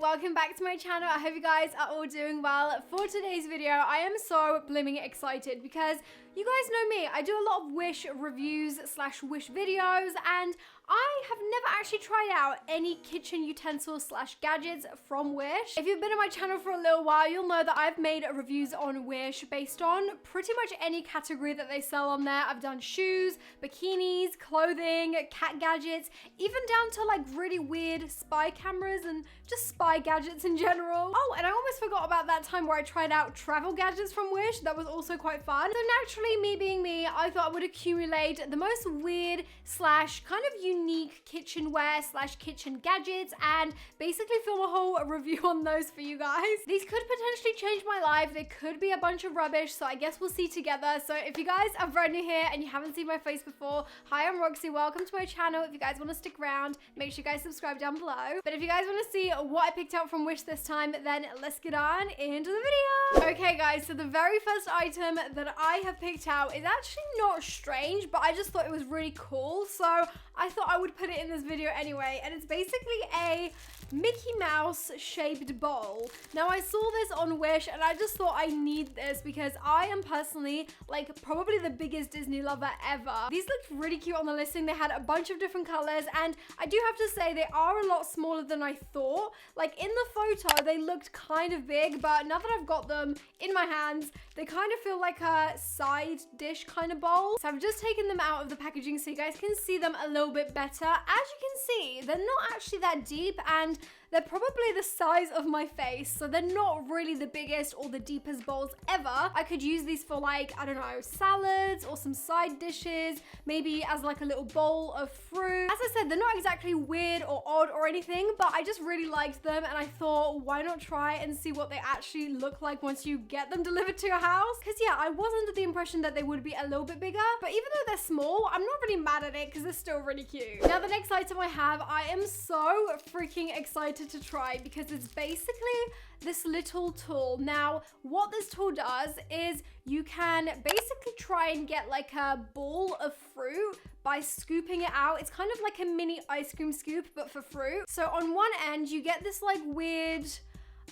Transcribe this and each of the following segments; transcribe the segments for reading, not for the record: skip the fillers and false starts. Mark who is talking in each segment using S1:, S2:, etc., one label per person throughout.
S1: welcome back to my channel. I hope you guys are all doing well. For today's video, I am so blimmin' excited because you guys know me. I do a lot of Wish reviews / Wish videos, and I have never actually tried out any kitchen utensils / gadgets from Wish. If you've been on my channel for a little while, you'll know that I've made reviews on Wish based on pretty much any category that they sell on there. I've done shoes, bikinis, clothing, cat gadgets, even down to like really weird spy cameras and just spy gadgets in general. Oh, and I almost forgot about that time where I tried out travel gadgets from Wish. That was also quite fun. So naturally, me being me, I thought I would accumulate the most weird / kind of unique kitchenware / kitchen gadgets and basically film a whole review on those for you guys. These could potentially change my life. They could be a bunch of rubbish, so I guess we'll see together. So if you guys are brand new here and you haven't seen my face before, hi, I'm Roxy. Welcome to my channel. If you guys want to stick around, make sure you guys subscribe down below. But if you guys want to see what I picked out from Wish this time, then let's get on into the video. Okay guys, so the very first item that I have picked out is actually not strange, but I just thought it was really cool, so I thought I would put it in this video anyway, and it's basically a Mickey Mouse shaped bowl. Now I saw this on Wish and I just thought I need this because I am personally like probably the biggest Disney lover ever. These looked really cute on the listing. They had a bunch of different colors, and I do have to say they are a lot smaller than I thought. Like in the photo they looked kind of big, but now that I've got them in my hands, they kind of feel like a side dish kind of bowl. So I've just taken them out of the packaging so you guys can see them a little bit better. As you can see, they're not actually that deep, and they're probably the size of my face, so they're not really the biggest or the deepest bowls ever. I could use these for like, I don't know, salads or some side dishes, maybe as like a little bowl of fruit. As I said, they're not exactly weird or odd or anything, but I just really liked them and I thought, why not try and see what they actually look like once you get them delivered to your house? Because yeah, I was under the impression that they would be a little bit bigger, but even though they're small, I'm not really mad at it because they're still really cute. Now the next item I have, I am so freaking excited to try because it's basically this little tool. Now what this tool does is you can basically try and get like a bowl of fruit by scooping it out. It's kind of like a mini ice cream scoop but for fruit. So on one end you get this like weird,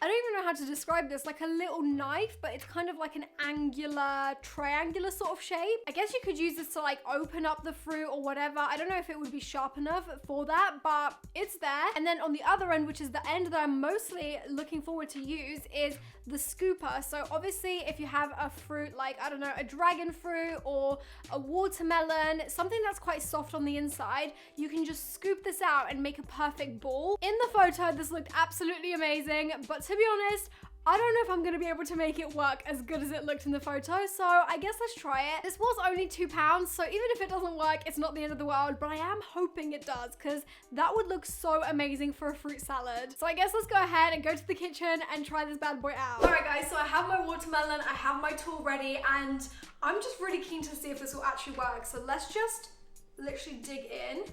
S1: I don't even know how to describe this, like a little knife, but it's kind of like an angular, triangular sort of shape. I guess you could use this to like open up the fruit or whatever. I don't know if it would be sharp enough for that, but it's there. And then on the other end, which is the end that I'm mostly looking forward to use, is the scooper. So obviously if you have a fruit like, I don't know, a dragon fruit or a watermelon, something that's quite soft on the inside, you can just scoop this out and make a perfect ball. In the photo, this looked absolutely amazing, but to be honest, I don't know if I'm gonna be able to make it work as good as it looked in the photo, so I guess let's try it. This was only £2, so even if it doesn't work, it's not the end of the world, but I am hoping it does, because that would look so amazing for a fruit salad. So I guess let's go ahead and go to the kitchen and try this bad boy out. Alright guys, so I have my watermelon, I have my tool ready, and I'm just really keen to see if this will actually work. So let's just literally dig in.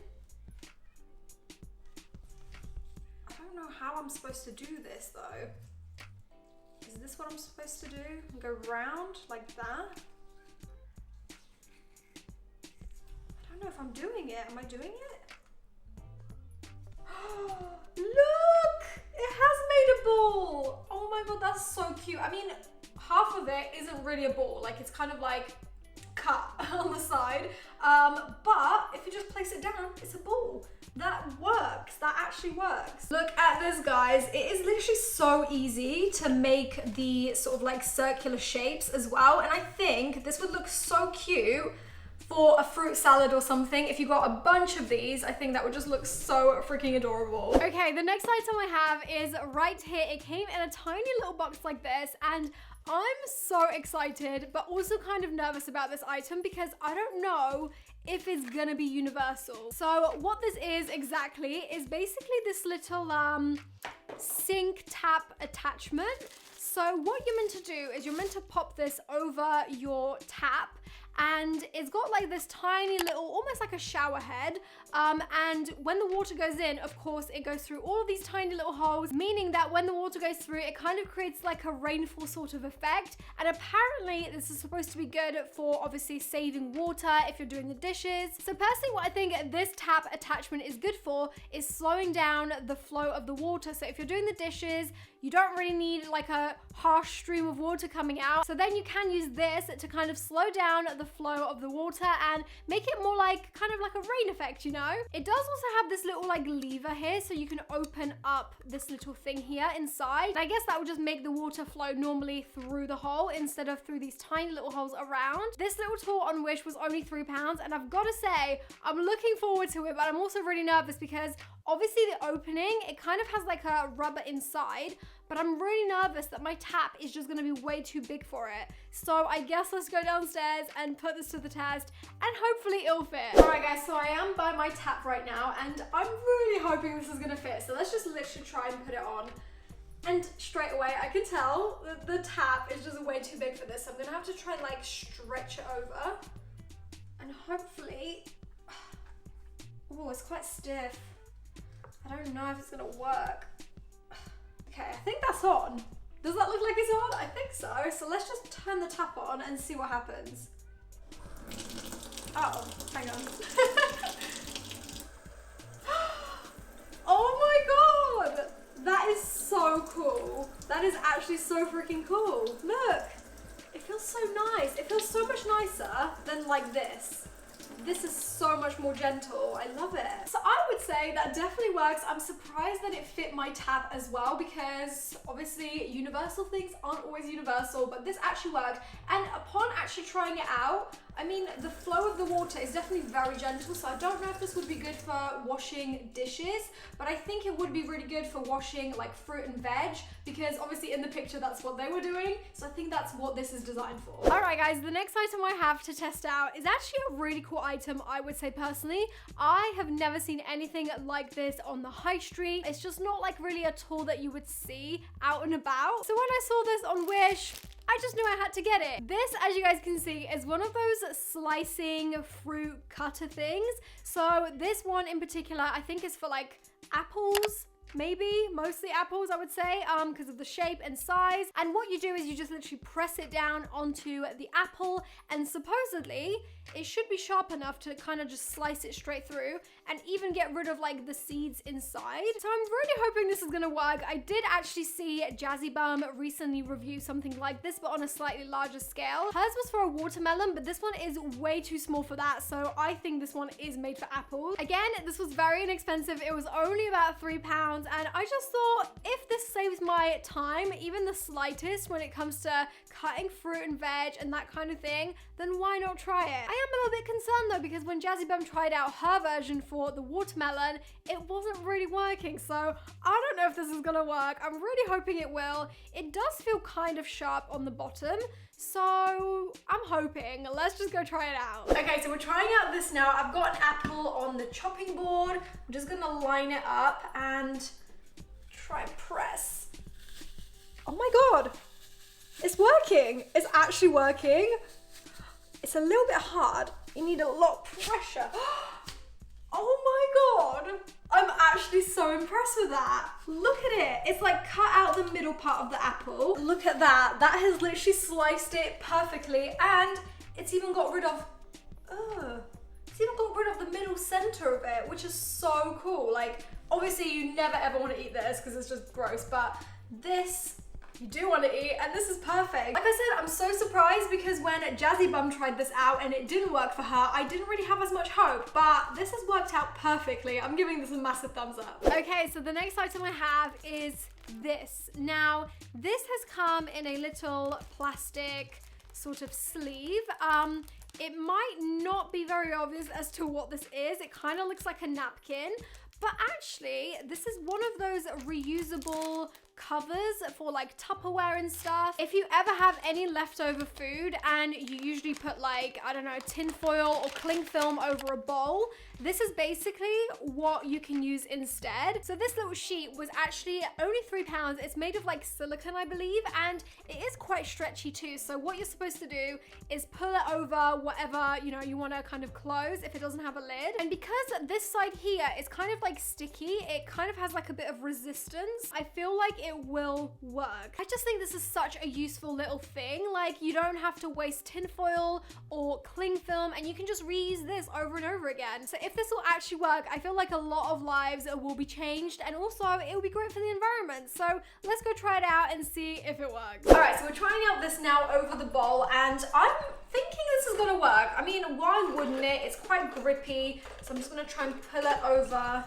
S1: I don't know how I'm supposed to do this though. Is this what I'm supposed to do? Go round like that? I don't know if I'm doing it. Am I doing it? Look! It has made a ball! Oh my god, that's so cute. I mean, half of it isn't really a ball. Like, it's kind of like cut on the side. But if you just place it down, it's a ball. That works. That actually works. Look at this, guys. It is literally so easy to make the sort of like circular shapes as well. And I think this would look so cute for a fruit salad or something. If you got a bunch of these, I think that would just look so freaking adorable. Okay, the next item I have is right here. It came in a tiny little box like this, and I'm so excited, but also kind of nervous about this item because I don't know if it's gonna be universal. So what this is exactly is basically this little sink tap attachment. So what you're meant to do is you're meant to pop this over your tap, and it's got like this tiny little, almost like a shower head. And when the water goes in, of course, it goes through all of these tiny little holes, meaning that when the water goes through, it kind of creates like a rainfall sort of effect. And apparently this is supposed to be good for obviously saving water if you're doing the dishes. So personally, what I think this tap attachment is good for is slowing down the flow of the water. So if you're doing the dishes, you don't really need like a harsh stream of water coming out. So then you can use this to kind of slow down the flow of the water and make it more like kind of like a rain effect, you know? It does also have this little like lever here, so you can open up this little thing here inside. And I guess that will just make the water flow normally through the hole instead of through these tiny little holes around. This little tool on Wish was only £3, and I've got to say, I'm looking forward to it, but I'm also really nervous because obviously the opening, it kind of has like a rubber inside, but I'm really nervous that my tap is just gonna be way too big for it. So I guess let's go downstairs and put this to the test, and hopefully it'll fit. All right guys, so I am by my tap right now, and I'm really hoping this is gonna fit. So let's just literally try and put it on. And straight away, I can tell that the tap is just way too big for this. So I'm gonna have to try and like stretch it over, and hopefully, oh, it's quite stiff. I don't know if it's gonna work. Okay, I think that's on. Does that look like it's on? I think so. So let's just turn the tap on and see what happens. Oh, hang on. Oh my god! That is so cool. That is actually so freaking cool. Look, it feels so nice. It feels so much nicer than like this. This is so much more gentle. I love it. So I would say that definitely works. I'm surprised that it fit my tap as well, because obviously universal things aren't always universal, but this actually worked. And upon actually trying it out, I mean, the flow of the water is definitely very gentle, so I don't know if this would be good for washing dishes, but I think it would be really good for washing like fruit and veg, because obviously in the picture that's what they were doing, so I think that's what this is designed for. All right guys, the next item I have to test out is actually a really cool item, I would say personally. I have never seen anything like this on the high street. It's just not like really a tool that you would see out and about. So when I saw this on Wish, I just knew I had to get it. This, as you guys can see, is one of those slicing fruit cutter things. So this one in particular, I think is for like apples, maybe mostly apples, I would say, because of the shape and size. And what you do is you just literally press it down onto the apple, and supposedly it should be sharp enough to kind of just slice it straight through and even get rid of like the seeds inside. So I'm really hoping this is gonna work. I did actually see Jazzy Bum recently review something like this, but on a slightly larger scale. Hers was for a watermelon, but this one is way too small for that, so I think this one is made for apples. Again, this was very inexpensive. It was only about £3, and I just thought, if this saves my time, even the slightest, when it comes to cutting fruit and veg and that kind of thing, then why not try it? I am a little bit concerned though, because when Jazzy Bum tried out her version for the watermelon, it wasn't really working, so I don't know if this is gonna work. I'm really hoping it will. It does feel kind of sharp on the bottom, so I'm hoping. Let's just go try it out. Okay, so we're trying out this now. I've got an apple on the chopping board. I'm just gonna line it up and try and press. Oh my god, it's working. It's actually working. It's a little bit hard. You need a lot of pressure. Oh my god, I'm actually so impressed with that. Look at it. It's like cut out the middle part of the apple. Look at that. That has literally sliced it perfectly, and it's even got rid of, it's even got rid of the middle center of it, which is so cool. Like, obviously you never ever want to eat this because it's just gross, but this you do want to eat, and this is perfect. Like I said, I'm so surprised because when Jazzy Bum tried this out and it didn't work for her, I didn't really have as much hope, but this has worked out perfectly. I'm giving this a massive thumbs up. Okay, so the next item I have is this. Now, this has come in a little plastic sort of sleeve. It might not be very obvious as to what this is. It kind of looks like a napkin, but actually, this is one of those reusable covers for like Tupperware and stuff. If you ever have any leftover food and you usually put like, I don't know, tin foil or cling film over a bowl, this is basically what you can use instead. So this little sheet was actually only £3. It's made of like silicone, I believe, and it is quite stretchy too. So what you're supposed to do is pull it over whatever, you know, you want to kind of close if it doesn't have a lid. And because this side here is kind of like sticky, it kind of has like a bit of resistance, I feel like it will work. I just think this is such a useful little thing. Like, you don't have to waste tin foil or cling film, and you can just reuse this over and over again. So if this will actually work, I feel like a lot of lives will be changed, and also it will be great for the environment. So let's go try it out and see if it works. All right, so we're trying out this now over the bowl, and I'm thinking this is gonna work. I mean, why wouldn't it? It's quite grippy, so I'm just gonna try and pull it over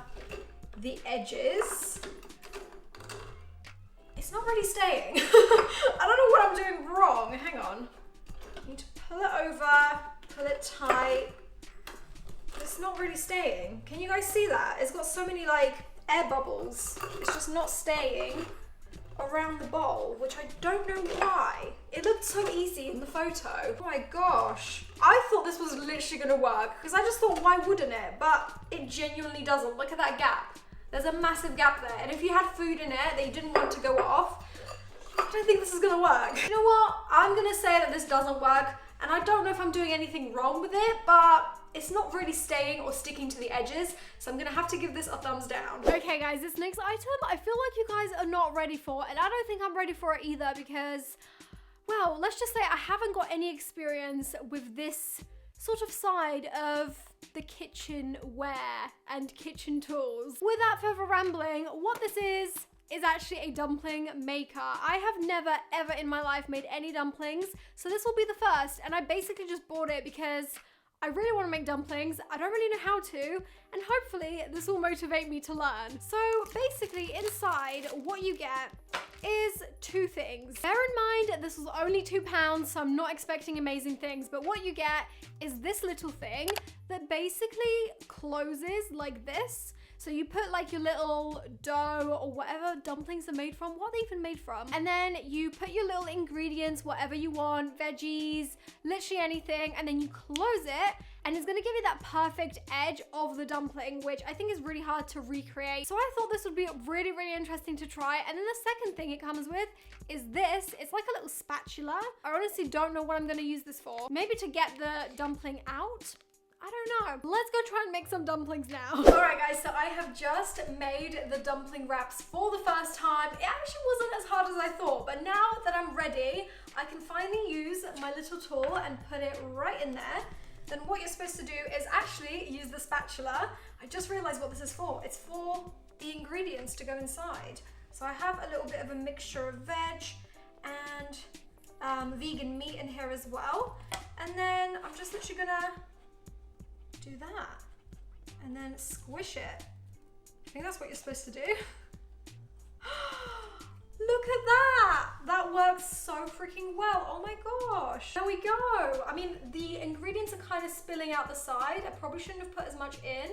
S1: the edges. It's not really staying. I don't know what I'm doing wrong. Hang on. I need to pull it over, pull it tight. But it's not really staying. Can you guys see that? It's got so many like air bubbles. It's just not staying around the bowl, which I don't know why. It looked so easy in the photo. Oh my gosh. I thought this was literally gonna work because I just thought, why wouldn't it? But it genuinely doesn't. Look at that gap. There's a massive gap there. And if you had food in it that you didn't want to go off, I don't think this is gonna work. You know what? I'm gonna say that this doesn't work, and I don't know if I'm doing anything wrong with it, but it's not really staying or sticking to the edges, so I'm gonna have to give this a thumbs down. Okay guys, this next item I feel like you guys are not ready for, and I don't think I'm ready for it either because, well, let's just say I haven't got any experience with this sort of side of the kitchenware and kitchen tools. Without further rambling, what this is actually a dumpling maker. I have never ever in my life made any dumplings, so this will be the first, and I basically just bought it because I really want to make dumplings. I don't really know how to, and hopefully this will motivate me to learn. So basically inside what you get is two things. Bear in mind this was only £2, so I'm not expecting amazing things, but what you get is this little thing that basically closes like this. So you put like your little dough or whatever dumplings are made from, what are they even made from? And then you put your little ingredients, whatever you want, veggies, literally anything, and then you close it, and it's gonna give you that perfect edge of the dumpling, which I think is really hard to recreate. So I thought this would be really, really interesting to try. And then the second thing it comes with is this. It's like a little spatula. I honestly don't know what I'm gonna use this for. Maybe to get the dumpling out? I don't know. Let's go try and make some dumplings now. All right guys, so I have just made the dumpling wraps for the first time. It actually wasn't as hard as I thought, but now that I'm ready, I can finally use my little tool and put it right in there. Then what you're supposed to do is actually use the spatula. I just realized what this is for. It's for the ingredients to go inside. So I have a little bit of a mixture of veg and vegan meat in here as well. And then I'm just literally gonna do that and then squish it. I think that's what you're supposed to do. Look at that! That works so freaking well. Oh my gosh. There we go. I mean, the ingredients are kind of spilling out the side. I probably shouldn't have put as much in,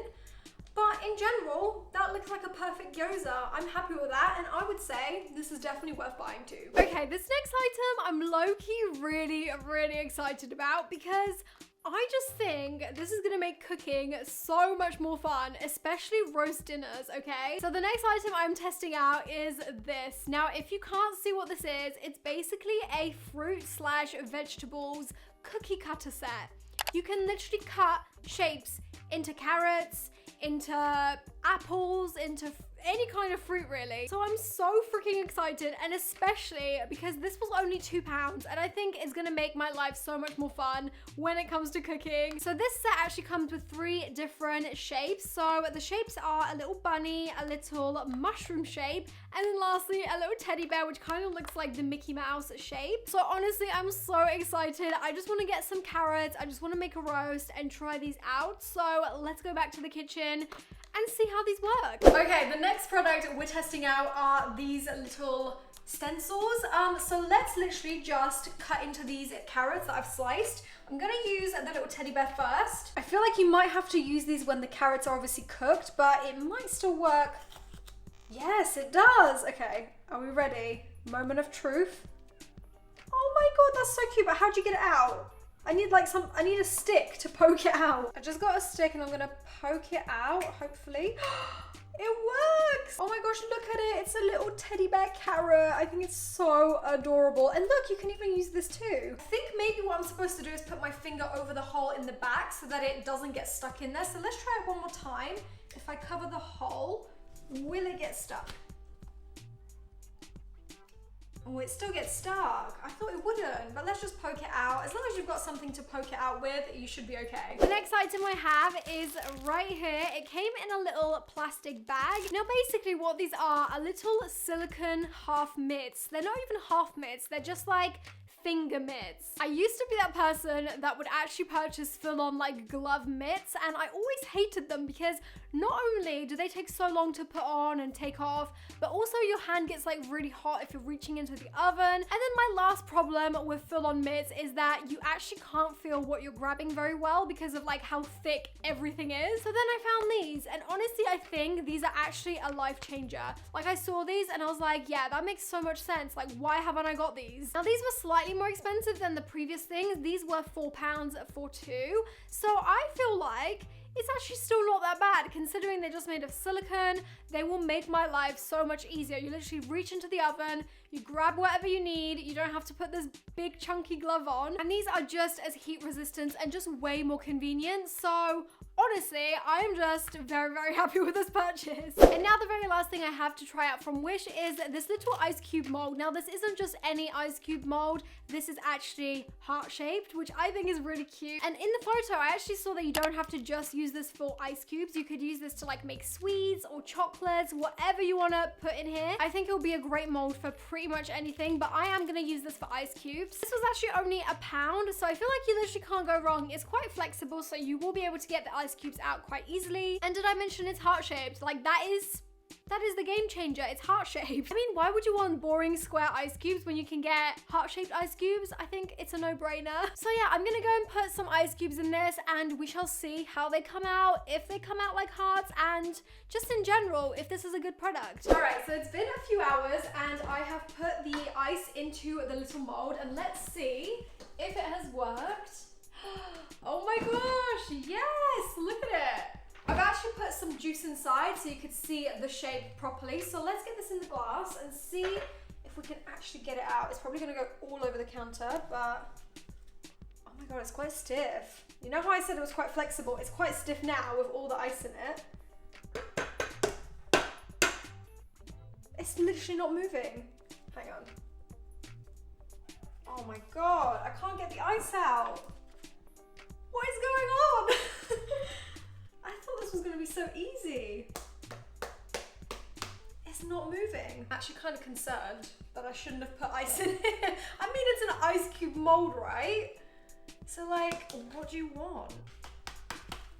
S1: but in general, that looks like a perfect gyoza. I'm happy with that, and I would say this is definitely worth buying too. Okay, this next item I'm low-key really, really excited about because I just think this is gonna make cooking so much more fun, especially roast dinners, okay? So the next item I'm testing out is this. Now, if you can't see what this is, it's basically a fruit/vegetables cookie cutter set. You can literally cut shapes into carrots, into apples, into any kind of fruit really. So I'm so freaking excited, and especially because this was only £2, and I think it's gonna make my life so much more fun when it comes to cooking. So this set actually comes with 3 different shapes. So the shapes are a little bunny, a little mushroom shape, and then lastly a little teddy bear, which kind of looks like the Mickey Mouse shape. So honestly, I'm so excited. I just want to get some carrots, I just want to make a roast and try these out. So let's go back to the kitchen and see how these work. Okay, the next product we're testing out are these little stencils. So let's literally just cut into these carrots that I've sliced. I'm gonna use the little teddy bear first. I feel like you might have to use these when the carrots are obviously cooked, but it might still work Yes, it does. Okay, are we ready? Moment of truth. Oh my god, that's so cute, but how'd you get it out? I need like I need a stick to poke it out. I just got a stick and I'm gonna poke it out, hopefully. It works! Oh my gosh, look at it. It's a little teddy bear carrot. I think it's so adorable. And look, you can even use this too. I think maybe what I'm supposed to do is put my finger over the hole in the back so that it doesn't get stuck in there. So let's try it one more time. If I cover the hole, will it get stuck? Oh, it still gets stuck. I thought it wouldn't, but let's just poke it out. As long as you've got something to poke it out with, you should be okay. The next item I have is right here. It came in a little plastic bag. Now, basically what these are little silicone half mitts. They're not even half mitts. They're just like finger mitts. I used to be that person that would actually purchase full-on like glove mitts, and I always hated them because not only do they take so long to put on and take off, but also your hand gets like really hot if you're reaching into the oven. And then my last problem with full-on mitts is that you actually can't feel what you're grabbing very well because of like how thick everything is. So then I found these, and honestly I think these are actually a life changer. Like I saw these and I was like, yeah, that makes so much sense. Like why haven't I got these? Now these were slightly more expensive than the previous things. These were £4 for two. So I feel like it's actually still not that bad considering they're just made of silicone. They will make my life so much easier. You literally reach into the oven, you grab whatever you need, you don't have to put this big chunky glove on, and these are just as heat resistant and just way more convenient. So honestly, I am just very, very happy with this purchase. And now the very last thing I have to try out from Wish is this little ice cube mold. Now this isn't just any ice cube mold, this is actually heart-shaped, which I think is really cute. And in the photo, I actually saw that you don't have to just use this for ice cubes. You could use this to like make sweets or chocolates, whatever you want to put in here. I think it will be a great mold for pretty much anything, but I am going to use this for ice cubes. This was actually only £1, so I feel like you literally can't go wrong. It's quite flexible, so you will be able to get the ice cubes out quite easily. And did I mention it's heart-shaped? Like that is the game changer. It's heart-shaped. I mean, why would you want boring square ice cubes when you can get heart-shaped ice cubes? I think it's a no-brainer. So yeah, I'm gonna go and put some ice cubes in this and we shall see how they come out, if they come out like hearts, and just in general, if this is a good product. All right, so it's been a few hours and I have put the ice into the little mold, and let's see if it has worked. Oh my gosh, yes, look at it. I've actually put some juice inside so you could see the shape properly. So let's get this in the glass and see if we can actually get it out. It's probably gonna go all over the counter, but oh my god, it's quite stiff. You know how I said it was quite flexible? It's quite stiff now with all the ice in it. It's literally not moving. Hang on. Oh my god, I can't get the ice out. What is going on? I thought this was going to be so easy. It's not moving. I'm actually kind of concerned that I shouldn't have put ice in it. I mean, it's an ice cube mold, right? So like, what do you want?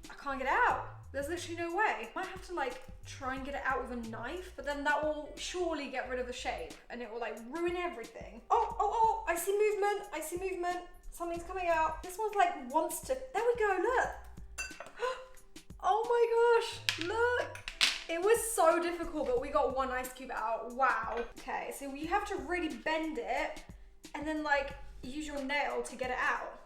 S1: I can't get it out. There's literally no way. I might have to like try and get it out with a knife, but then that will surely get rid of the shape and it will like ruin everything. Oh, I see movement. I see movement. Something's coming out. This one's like wants to, there we go, look. Oh my gosh, look. It was so difficult, but we got one ice cube out. Wow. Okay, so you have to really bend it and then like use your nail to get it out.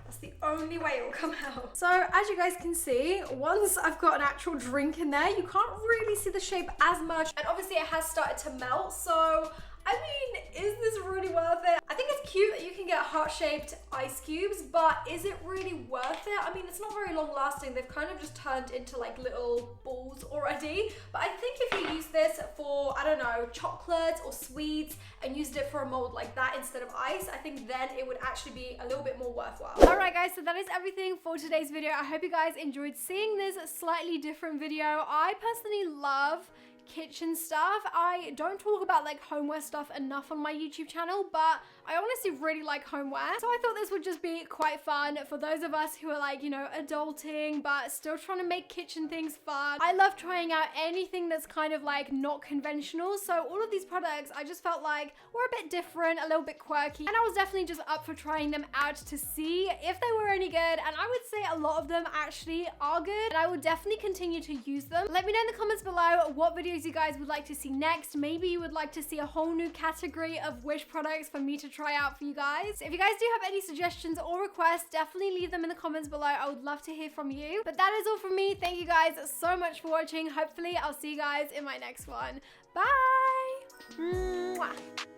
S1: That's the only way it will come out. So as you guys can see, once I've got an actual drink in there, you can't really see the shape as much. And obviously it has started to melt. So I mean, is this really worth it? I think it's cute that you can get heart-shaped ice cubes, but is it really worth it? I mean, it's not very long lasting. They've kind of just turned into like little balls already. But I think if you use this for, I don't know, chocolates or sweets and used it for a mold like that instead of ice, I think then it would actually be a little bit more worthwhile. All right, guys, so that is everything for today's video. I hope you guys enjoyed seeing this slightly different video. I personally love kitchen stuff. I don't talk about like homeware stuff enough on my YouTube channel, but I honestly really like homeware. So I thought this would just be quite fun for those of us who are like, you know, adulting, but still trying to make kitchen things fun. I love trying out anything that's kind of like not conventional. So all of these products, I just felt like were a bit different, a little bit quirky, and I was definitely just up for trying them out to see if they were any good. And I would say a lot of them actually are good, and I will definitely continue to use them. Let me know in the comments below what videos videos you guys would like to see next. Maybe you would like to see a whole new category of Wish products for me to try out for you guys. If you guys do have any suggestions or requests, definitely leave them in the comments below. I would love to hear from you. But that is all from me. Thank you guys so much for watching. Hopefully I'll see you guys in my next one. Bye! Mwah.